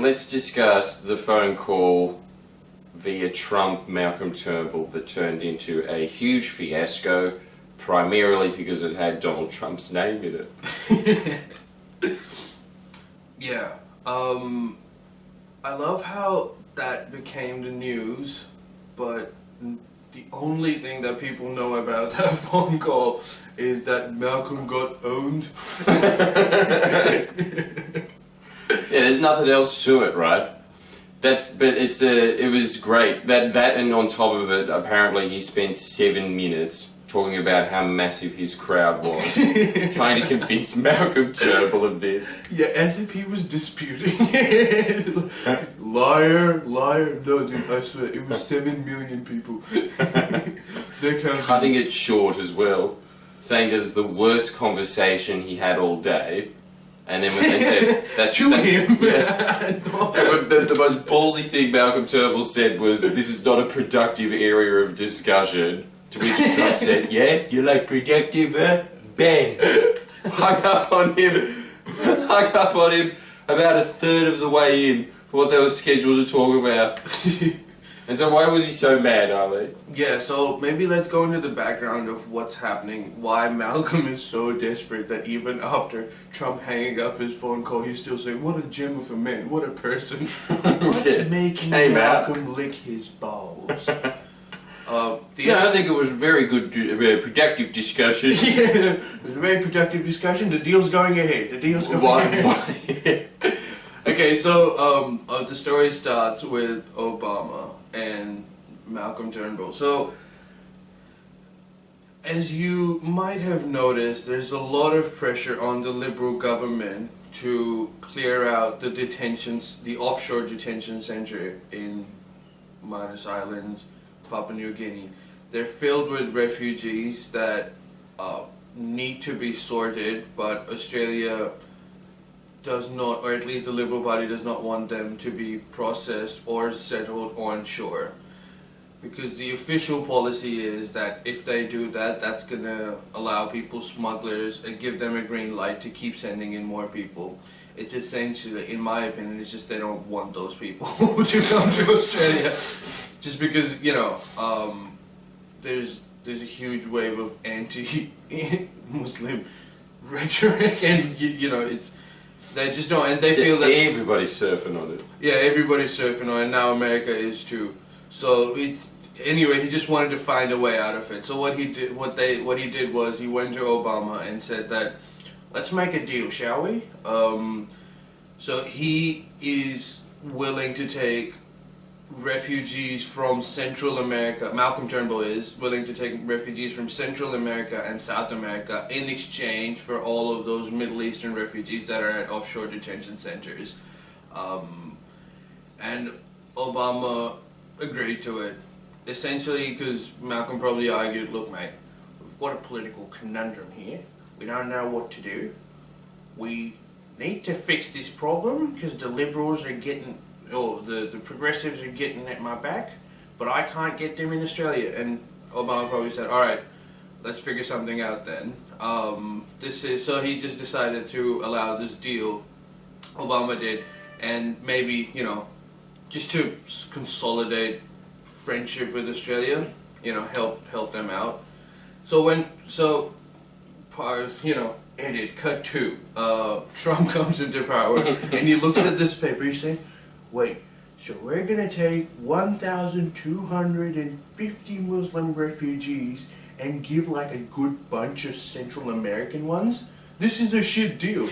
let's discuss the phone call via Trump Malcolm Turnbull that turned into a huge fiasco, primarily because it had Donald Trump's name in it. Yeah. I love how that became the news, but the only thing that people know about that phone call is that Malcolm got owned. Yeah, there's nothing else to it, right? It was great. That and on top of it, apparently he spent 7 minutes talking about how massive his crowd was, trying to convince Malcolm Turnbull of this. Yeah, as if he was disputing it. Liar, liar. No, dude, I swear, it was 7 million people. They counted. Cutting it short as well, saying that it's the worst conversation he had all day. And then when they said that's to him, yes. But the most ballsy thing Malcolm Turnbull said was, "This is not a productive area of discussion." To which Trump said, "Yeah, you like productive, huh?" Bang! Hung up on him about a third of the way in for what they were scheduled to talk about. And so why was he so mad, Ali? Yeah, so maybe let's go into the background of what's happening, why Malcolm is so desperate that even after Trump hanging up his phone call, he's still saying, "What a gem of a man, what a person. What's making Malcolm lick his balls?" I think it was a very good, productive discussion. Yeah, it was a very productive discussion. The deal's going ahead. Ahead. Okay, so the story starts with Obama and Malcolm Turnbull. So, as you might have noticed, there's a lot of pressure on the Liberal government to clear out the offshore detention center in Manus Islands, Papua New Guinea. They're filled with refugees that need to be sorted, but Australia does not, or at least the Liberal Party does not want them to be processed or settled on shore. Because the official policy is that if they do that, that's going to allow smugglers, and give them a green light to keep sending in more people. It's essentially, in my opinion, it's just they don't want those people to come to Australia. Just because, there's a huge wave of anti-Muslim rhetoric, and they just don't, and they feel that everybody's surfing on it. Yeah, everybody's surfing on it, and now America is too. So anyway, he just wanted to find a way out of it. So what he did was he went to Obama and said that, let's make a deal, shall we? So he is willing to take refugees from Central America. Malcolm Turnbull is willing to take refugees from Central America and South America in exchange for all of those Middle Eastern refugees that are at offshore detention centers. And Obama agreed to it, essentially because Malcolm probably argued, "Look, mate, we've got a political conundrum here. We don't know what to do. We need to fix this problem because the Liberals are getting, the progressives are getting at my back, but I can't get them in Australia." And Obama probably said, "Alright, let's figure something out then." So he just decided to allow this deal, Obama did, and maybe, just to consolidate friendship with Australia, help them out. Edit, cut to, Trump comes into power, and he looks at this paper, he's saying, "Wait, so we're gonna take 1,250 Muslim refugees and give like a good bunch of Central American ones? This is a shit deal.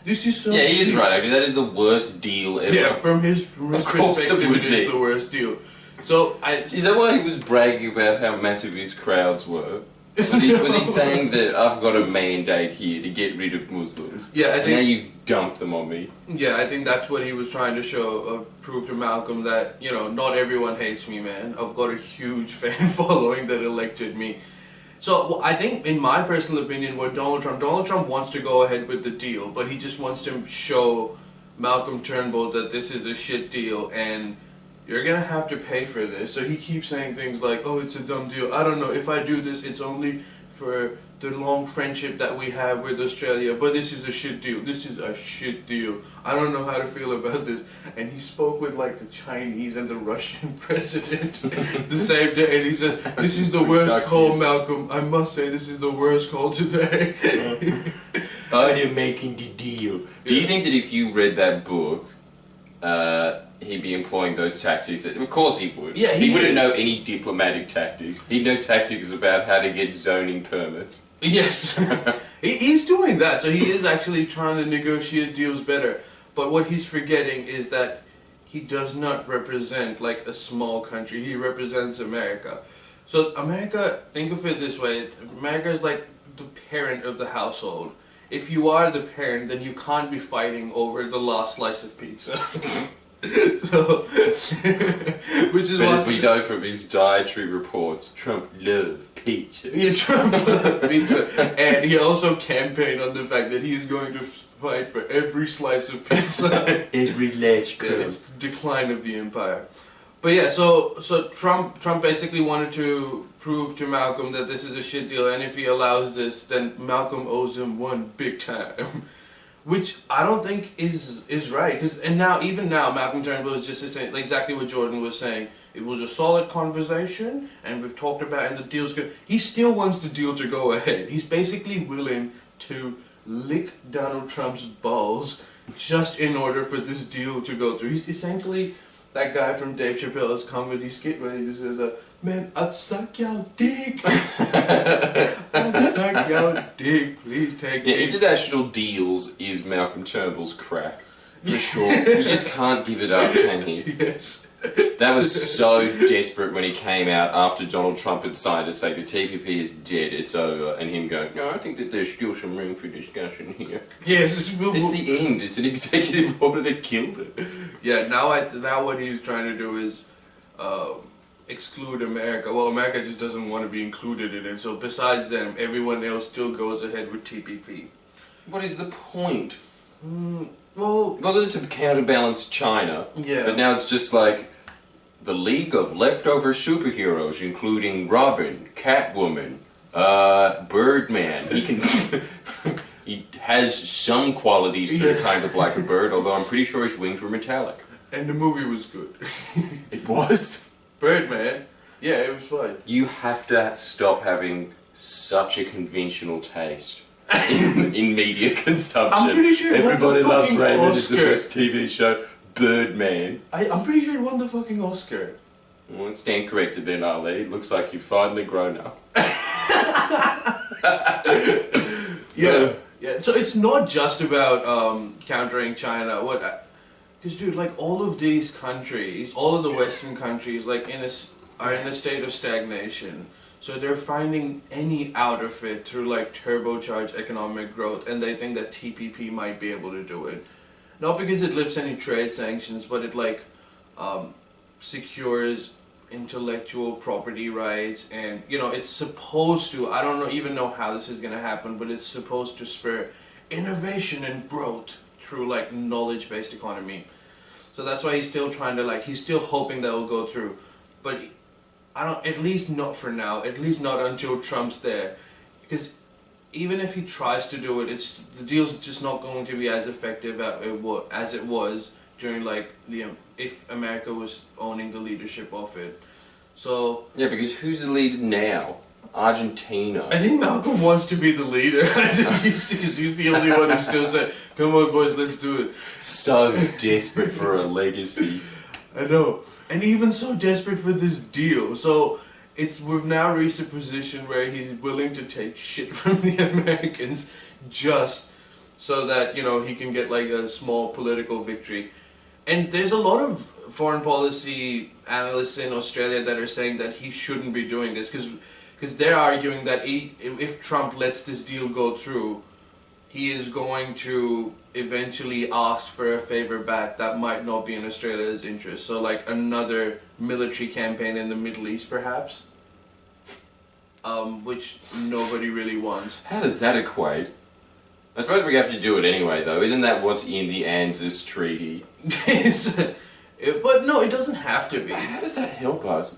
This is so shit." Yeah, he is right, actually. That is the worst deal ever. Yeah, from his perspective, it is the worst deal. So is that why he was bragging about how massive his crowds were? Was he saying that I've got a mandate here to get rid of Muslims? Yeah, I think. And now you've dumped them on me. Yeah, I think that's what he was trying to prove to Malcolm, that not everyone hates me, man. I've got a huge fan following that elected me. So I think, in my personal opinion, Donald Trump wants to go ahead with the deal, but he just wants to show Malcolm Turnbull that this is a shit deal and you're gonna have to pay for this. So he keeps saying things like, "Oh, it's a dumb deal. I don't know, if I do this, it's only for the long friendship that we have with Australia, but this is a shit deal. This is a shit deal. I don't know how to feel about this. And he spoke with like the Chinese and the Russian president the same day, and he said, "This is the worst call, Malcolm. I must say, this is the worst call today." Oh, they're making the deal. Do you think that if you read that book, he'd be employing those tactics? Of course he would. Yeah, he wouldn't know any diplomatic tactics. He'd know tactics about how to get zoning permits. Yes, he's doing that, so he is actually trying to negotiate deals better. But what he's forgetting is that he does not represent like a small country. He represents America. So America, think of it this way, America is like the parent of the household. If you are the parent, then you can't be fighting over the last slice of pizza. So, which is but why, as we know from his dietary reports, Trump loved pizza. Yeah, Trump loved pizza, and he also campaigned on the fact that he is going to fight for every slice of pizza, every last crumb. It's the decline of the empire. But yeah, so Trump basically wanted to prove to Malcolm that this is a shit deal, and if he allows this, then Malcolm owes him one big time. Which I don't think is right, even now Malcolm Turnbull is just saying like exactly what Jordan was saying. It was a solid conversation, and we've talked about, and the deal's good. He still wants the deal to go ahead. He's basically willing to lick Donald Trump's balls just in order for this deal to go through. He's essentially that guy from Dave Chappelle's comedy skit where he just says, "Man, I'd suck your dick. I'd suck your dick. Please take Yeah, it." international deals is Malcolm Turnbull's crack. For sure. You just can't give it up, can you? Yes. That was so desperate when he came out after Donald Trump had signed to say the TPP is dead, it's over, and him going, "No, I think that there's still some room for discussion here." Yes, it's the end. It's an executive order that killed it. Yeah, now what he's trying to do is exclude America. Well, America just doesn't want to be included in it, so besides them, everyone else still goes ahead with TPP. What is the point? Well, wasn't it to counterbalance China? Yeah. But now it's just like the League of Leftover Superheroes, including Robin, Catwoman, Birdman. He can. He has some qualities that are kind of like a bird, although I'm pretty sure his wings were metallic. And the movie was good. It was? Birdman? Yeah, it was fine. You have to stop having such a conventional taste in media consumption. I'm pretty sure Everybody loves Raymond. It's the Oscar. best TV show. Birdman. I'm pretty sure it won the fucking Oscar. Well, stand corrected then, Ali. It looks like you've finally grown up. Yeah. Yeah, so it's not just about countering China. Because dude, like all of these countries, all of the Western countries, like are in a state of stagnation. So they're finding any out of it through like turbocharged economic growth, and they think that TPP might be able to do it. Not because it lifts any trade sanctions, but it like secures intellectual property rights, and it's supposed to, I don't even know how this is going to happen, but it's supposed to spur innovation and growth through like knowledge-based economy. So that's why he's still trying to he's still hoping that will go through, but at least not for now, at least not until Trump's there, because even if he tries to do it, the deal's just not going to be as effective as it was during if America was owning the leadership of it. So yeah, because who's the leader now? Argentina. I think Malcolm wants to be the leader. I think he's the only one who still said, "Come on, boys, let's do it." So desperate for a legacy. I know, and even so desperate for this deal. So we've now reached a position where he's willing to take shit from the Americans just so that he can get a small political victory. And there's a lot of foreign policy analysts in Australia that are saying that he shouldn't be doing this because they're arguing that if Trump lets this deal go through, he is going to eventually ask for a favor back that might not be in Australia's interest. So another military campaign in the Middle East perhaps, which nobody really wants. How does that equate? I suppose we have to do it anyway, though. Isn't that what's in the ANZUS Treaty? But no, it doesn't have to be. How does that help us?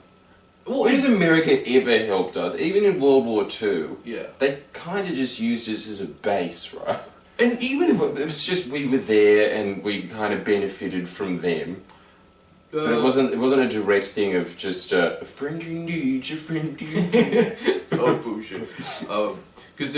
When has America ever helped us? Even in World War II, Yeah. they kind of just used us as a base, right? And even It was just we were there and we kind of benefited from them. But it wasn't a direct thing of just a friend indeed, a friend indeed. so bullshit. Because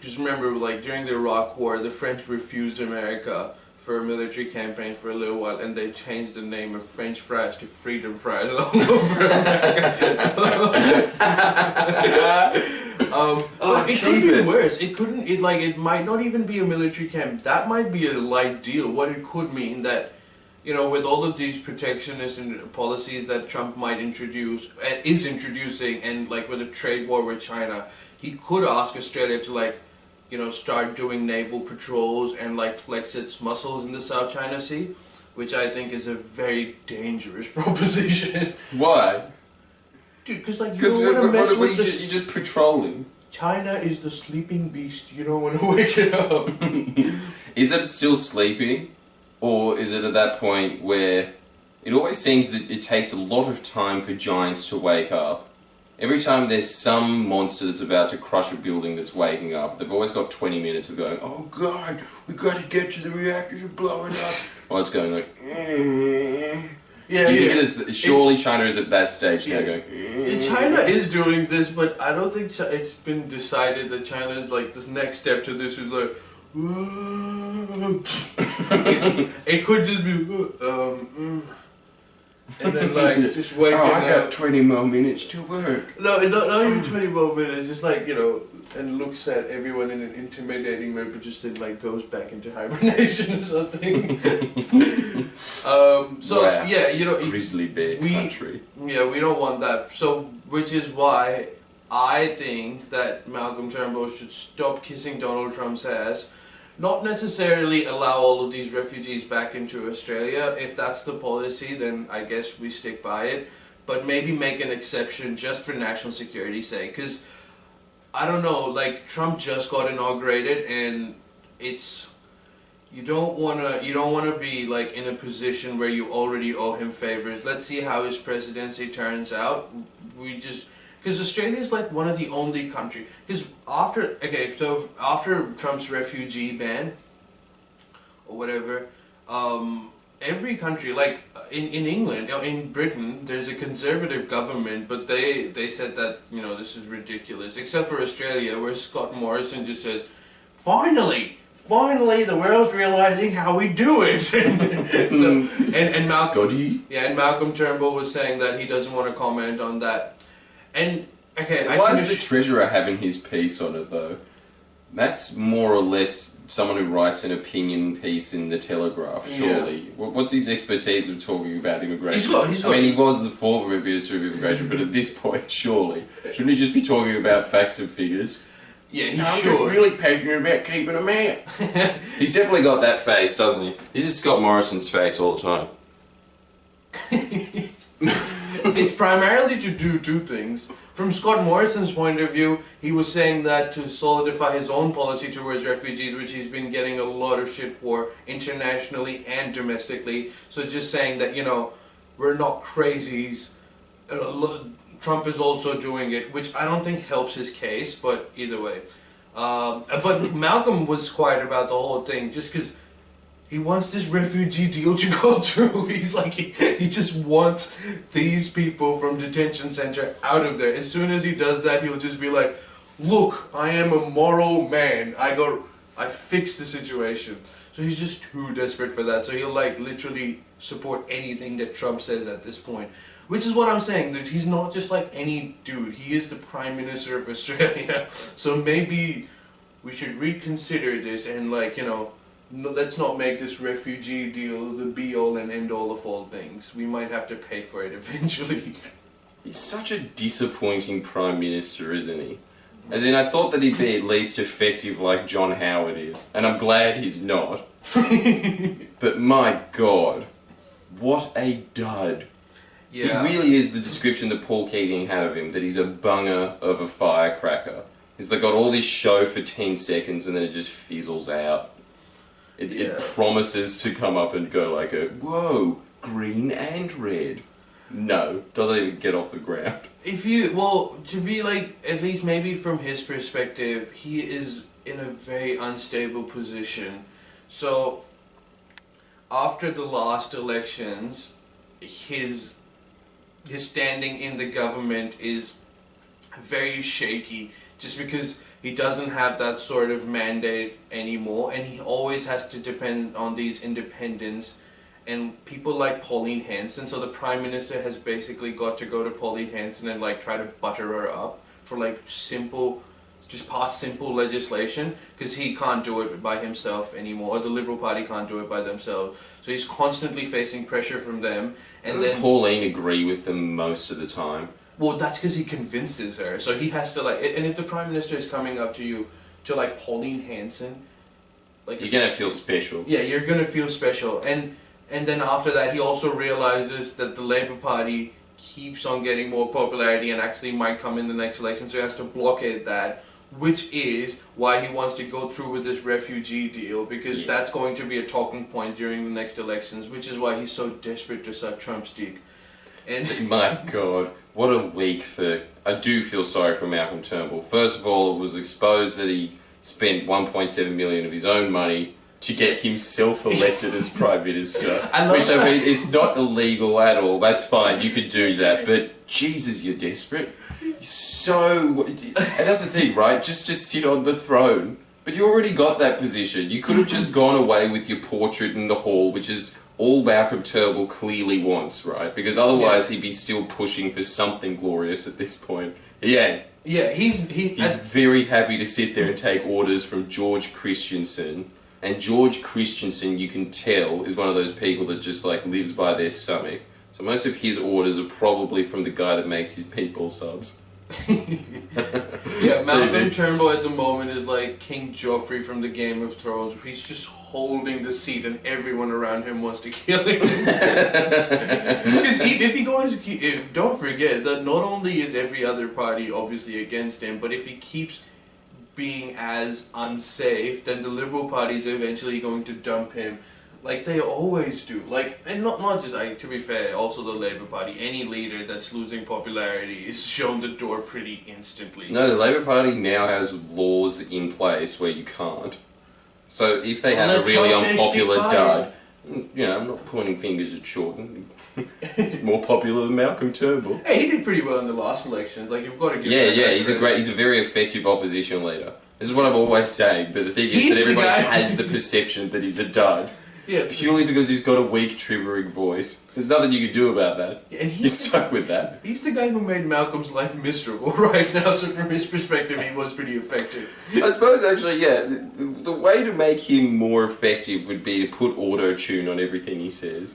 just remember, like during the Iraq War, the French refused America for a military campaign for a little while, and they changed the name of French fries to Freedom Fries all over America. It could be worse. It might not even be a military camp. That might be a light deal. What it could mean that, you know, with all of these protectionist policies that Trump might introduce, is introducing, and like with a trade war with China, he could ask Australia to, like, you know, start doing naval patrols and like flex its muscles in the South China Sea, which I think is a very dangerous proposition. Why? Dude, because like you don't want to mess with the... You're just patrolling. China is the sleeping beast. You don't want to wake it up. Is it still sleeping? Or is it at that point where it always seems that it takes a lot of time for giants to wake up? Every time there's some monster that's about to crush a building that's waking up, they've always got 20 minutes of going, oh god, we gotta get to the reactors and blow it up. Or it's going like, surely China is at that stage now going, China is doing this, but I don't think it's been decided that China is like, this next step to this is like, it could just be, and then like just waking up. I got 20 more minutes to work. No, not even 20 more minutes. Just like, you know, and looks at everyone in an intimidating way, but just then like goes back into hibernation or something. Wow. Yeah, you know, grizzly bear country. Yeah, we don't want that. So, which is why I think that Malcolm Turnbull should stop kissing Donald Trump's ass. Not necessarily allow all of these refugees back into Australia. If that's the policy, then I guess we stick by it. But maybe make an exception just for national security's sake. Because, I don't know, like, Trump just got inaugurated, and it's... You don't wanna be, like, in a position where you already owe him favors. Let's see how his presidency turns out. Because Australia is like one of the only countries. Because after Trump's refugee ban or whatever, every country, like in England, in Britain, there's a conservative government, but they said that, you know, this is ridiculous. Except for Australia, where Scott Morrison just says, finally, the world's realizing how we do it. and Malcolm, and Malcolm Turnbull was saying that he doesn't want to comment on that. And, okay, why is the Treasurer having his piece on it, though? That's more or less someone who writes an opinion piece in the Telegraph, surely. Yeah. What's his expertise of talking about immigration? I mean, he was the former Minister of Immigration, but at this point, surely. Shouldn't he just be talking about facts and figures? Yeah, he's I'm just really passionate about keeping them out. He's definitely got that face, doesn't he? This is Scott Morrison's face all the time. It's primarily to do two things. From Scott Morrison's point of view, he was saying that to solidify his own policy towards refugees, which he's been getting a lot of shit for internationally and domestically. So just saying that, you know, we're not crazies. Trump is also doing it, which I don't think helps his case, but either way. But Malcolm was quiet about the whole thing, just because he wants this refugee deal to go through. He's like, he just wants these people from detention center out of there. As soon as he does that, he'll just be like, look, I am a moral man. I fixed the situation. So he's just too desperate for that. So he'll like literally support anything that Trump says at this point. Which is what I'm saying, dude. He's not just like any dude. He is the Prime Minister of Australia. So maybe we should reconsider this and, like, you know, let's not make this refugee deal the be-all and end-all of all things. We might have to pay for it eventually. He's such a disappointing Prime Minister, isn't he? As in, I thought that he'd be at least effective like John Howard is, and I'm glad he's not. But my God, what a dud. Yeah. He really is the description that Paul Keating had of him, that he's a bunger of a firecracker. He's like got all this show for 10 seconds and then it just fizzles out. It promises to come up and go like a, whoa, green and red. No, doesn't even get off the ground. To be like, at least maybe from his perspective, he is in a very unstable position. So, after the last elections, his standing in the government is very shaky, just because he doesn't have that sort of mandate anymore, and he always has to depend on these independents and people like Pauline Hanson. So the Prime Minister has basically got to go to Pauline Hanson and like try to butter her up for like just pass simple legislation, because he can't do it by himself anymore, or the Liberal Party can't do it by themselves. So he's constantly facing pressure from them, and then Pauline agree with them most of the time. Well, that's because he convinces her. So he has to like, and if the Prime Minister is coming up to you, to like Pauline Hanson, like you're gonna feel special. Yeah, you're gonna feel special, and then after that, he also realizes that the Labour Party keeps on getting more popularity and actually might come in the next election, so he has to blockade that, which is why he wants to go through with this refugee deal, because that's going to be a talking point during the next elections, which is why he's so desperate to suck Trump's dick. And my God, what a week for... I do feel sorry for Malcolm Turnbull. First of all, it was exposed that he spent 1.7 million of his own money to get himself elected as Prime Minister. Which, I mean, is not illegal at all. That's fine, you could do that. But, Jesus, you're desperate. So... And that's the thing, right? Just sit on the throne. But you already got that position. You could have just gone away with your portrait in the hall, which is all Malcolm Turnbull clearly wants, right? Because otherwise he'd be still pushing for something glorious at this point. Yeah. Yeah, he's very happy to sit there and take orders from George Christensen. And George Christensen, you can tell, is one of those people that just like lives by their stomach. So most of his orders are probably from the guy that makes his meatball subs. Yeah, Malcolm Turnbull at the moment is like King Joffrey from the Game of Thrones, where he's just holding the seat and everyone around him wants to kill him. Because don't forget that not only is every other party obviously against him, but if he keeps being as unsafe, then the Liberal Party is eventually going to dump him, like they always do. Like, and not just, like, to be fair, also the Labour Party. Any leader that's losing popularity is shown the door pretty instantly. No, the Labour Party now has laws in place where you can't. So if they have a really unpopular dud, you know, I'm not pointing fingers at Shorten. He's more popular than Malcolm Turnbull. Hey, he did pretty well in the last election. Like, you've got to give he's a very effective opposition leader. This is what I'm always saying, but the thing is that everybody has the perception that he's a dud. Yeah, purely because he's got a weak, triggering voice. There's nothing you can do about that. Yeah, and you're stuck with that. He's the guy who made Malcolm's life miserable right now, so from his perspective, he was pretty effective. I suppose, actually, yeah, the way to make him more effective would be to put auto-tune on everything he says.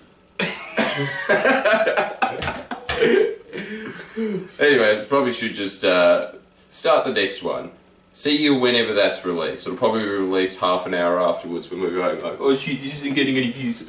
Anyway, probably should just start the next one. See you whenever that's released. It'll probably be released half an hour afterwards when we're going like, oh shit, this isn't getting any views.